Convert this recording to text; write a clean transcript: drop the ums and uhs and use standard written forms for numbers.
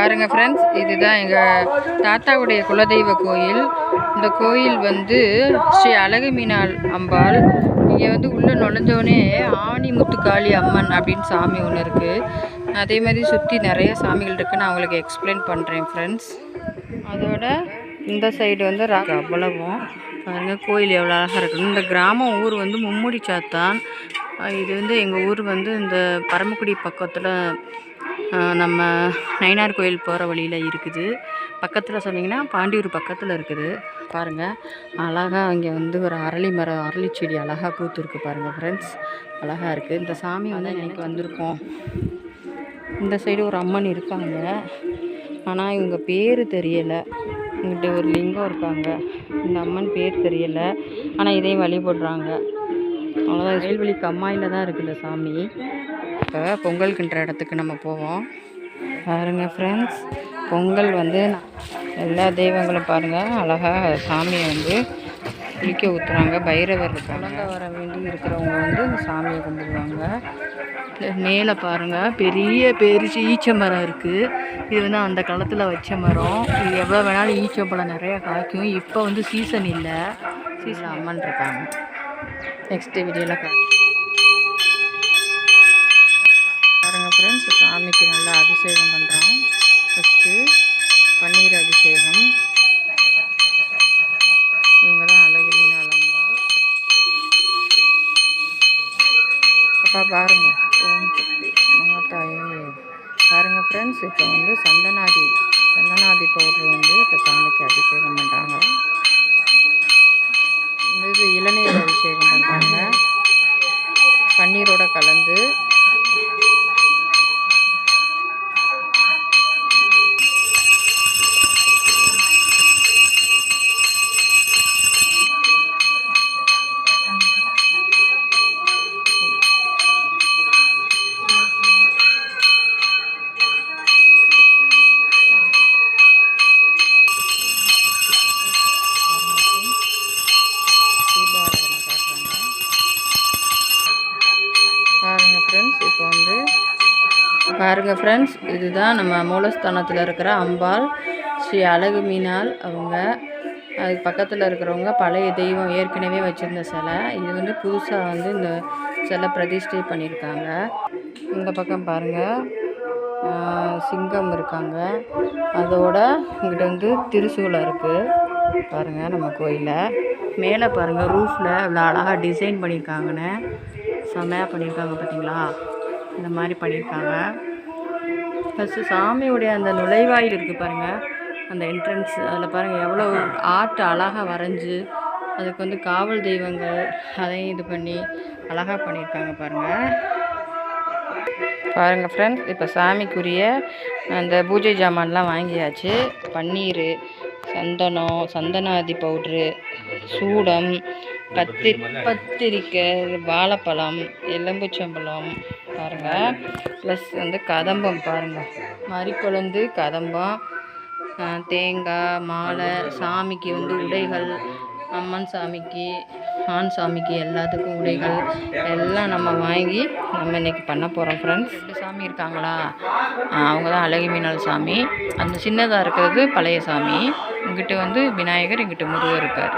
பாருங்கள் ஃப்ரெண்ட்ஸ், இதுதான் எங்கள் தாத்தாவுடைய குலதெய்வ கோயில். இந்த கோயில் வந்து ஸ்ரீ அழகுமீனாள் அம்பாள். இங்கே வந்து உள்ளே நுழைஞ்சோடனே ஆணி முத்துக்காளி அம்மன் அப்படின்னு சாமி ஒன்று இருக்குது. அதே மாதிரி சுற்றி நிறைய சாமிகள் இருக்குது. நான் உங்களுக்கு எக்ஸ்பிளைன் பண்ணுறேன் ஃப்ரெண்ட்ஸ். அதோட இந்த சைடு வந்து அவ்வளவும் பாருங்கள் கோயில் எவ்வளோ அழகாக இருக்குது. இந்த கிராமம் ஊர் வந்து மும்முடி சாத்தான். இது வந்து எங்கள் ஊர் வந்து இந்த பரமக்குடி பக்கத்தில் நம்ம நயினார் கோயில் போகிற வழியில் இருக்குது. பக்கத்தில் சொன்னிங்கன்னா பாண்டியூர் பக்கத்தில் இருக்குது. பாருங்கள் அழகாக இங்கே வந்து ஒரு அரளி செடி அழகாக பூத்துருக்கு பாருங்கள் ஃப்ரெண்ட்ஸ், அழகாக இருக்குது. இந்த சாமி வந்து எனக்கு வந்திருக்கோம். இந்த சைடு ஒரு அம்மன் இருக்காங்க, ஆனால் இவங்க பேர் தெரியலை. இங்கிட்ட ஒரு லிங்கம் இருக்காங்க, இந்த அம்மன் பேர் தெரியலை, ஆனால் இதையும் வழிபடுறாங்க. அவ்வளோதான். ரயில்வெளி கம்மாயில் தான் இருக்குது இந்த சாமி. இப்போ பொங்கல் கிண்டுற இடத்துக்கு நம்ம போவோம். பாருங்கள் ஃப்ரெண்ட்ஸ், பொங்கல் வந்து எல்லா தெய்வங்களும் பாருங்கள் அழகாக சாமியை வந்து குளிக்க ஊற்றுறாங்க. பைரவர் இருக்காங்க. வர வேண்டி இருக்கிறவங்க வந்து இந்த சாமியை கும்பிடுவாங்க. மேலே பாருங்கள் பெரிய ஈச்ச மரம் இருக்குது. இது வந்து அந்த காலத்தில் வச்ச மரம். இது எவ்வளோ வேணாலும் ஈச்சப்பழம் நிறையா காய்க்கும். இப்போ வந்து சீசன் இல்லை, சீசன் அம்மன் இருக்காங்க. நெக்ஸ்ட்டு வீடியோவில் பாருங்கள் ஃப்ரெண்ட்ஸ், சாமிக்கு நல்லா அபிஷேகம் பண்ணுறோம். ஃபஸ்ட்டு பன்னீர் அபிஷேகம். இவங்க தான் அழகுமீனாள் அம்பாள். அப்பா பாருங்கள், ஓம் சக்தி மாதாயே. பாருங்கள் ஃப்ரெண்ட்ஸ், இப்போ வந்து சந்தனாதி பவுடர் வந்து இப்போ சாமிக்கு அபிஷேகம் பண்ணுறாங்க. இது இளநீர் அபிஷேகம் பண்ணுறாங்க பன்னீரோட கலந்து. பாருங்கள் ஃப்ரெண்ட்ஸ், இதுதான் நம்ம மூலஸ்தானத்தில் இருக்கிற அம்பாள் ஸ்ரீ அழகுமீனாள் அவங்க. அதுக்கு பக்கத்தில் இருக்கிறவங்க பழைய தெய்வம் ஏற்கனவே வச்சுருந்த சிலை. இது வந்து புதுசாக வந்து இந்த சிலை பிரதிஷ்டை பண்ணியிருக்காங்க. இந்த பக்கம் பாருங்கள் சிங்கம் இருக்காங்க. அதோட இங்கிட்ட வந்து திருசூலம் இருக்குது பாருங்கள் நம்ம கோயிலில். மேலே பாருங்கள் ரூஃபில் இவ்வளோ அழகாக டிசைன் பண்ணியிருக்காங்கன்னு செம்மையாக பண்ணியிருக்காங்க பார்த்தீங்களா. இந்த மாதிரி பண்ணியிருக்காங்க. ஃபஸ்ட்டு சாமியுடைய அந்த நுழைவாயில் இருக்குது பாருங்கள், அந்த என்ட்ரன்ஸ். அதில் பாருங்கள் எவ்வளோ ஆர்ட் அழகாக வரைஞ்சி அதுக்கு வந்து காவல் தெய்வங்கள் அதையும் இது பண்ணி அழகாக பண்ணியிருக்காங்க பாருங்கள். பாருங்கள் ஃப்ரெண்ட்ஸ், இப்போ சாமிக்குரிய அந்த பூஜை ஜாமான்லாம் வாங்கியாச்சு. பன்னீர், சந்தனம், சந்தனாதி பவுட்ரு, சூடம், பத்திரிக்கை, வாழைப்பழம், எலும்புச்சம்பழம் பாருங்கள். ப்ளஸ் வந்து கதம்பம் பாருங்கள், மறிக்குழந்து, கதம்பம், தேங்காய், மாலை, சாமிக்கு வந்து உடைகள், அம்மன் சாமிக்கு, ஆண் சாமிக்கு எல்லாத்துக்கும் உடைகள் எல்லாம் நம்ம வாங்கி நம்ம இன்றைக்கி பண்ண போகிறோம் ஃப்ரெண்ட்ஸ். 2 சாமி இருக்காங்களா, அவங்க தான் அழகுமீனாள் சாமி. அந்த சின்னதாக இருக்கிறது பழைய சாமி. இங்கிட்ட வந்து விநாயகர், இங்கிட்ட முருகர் இருக்கார்.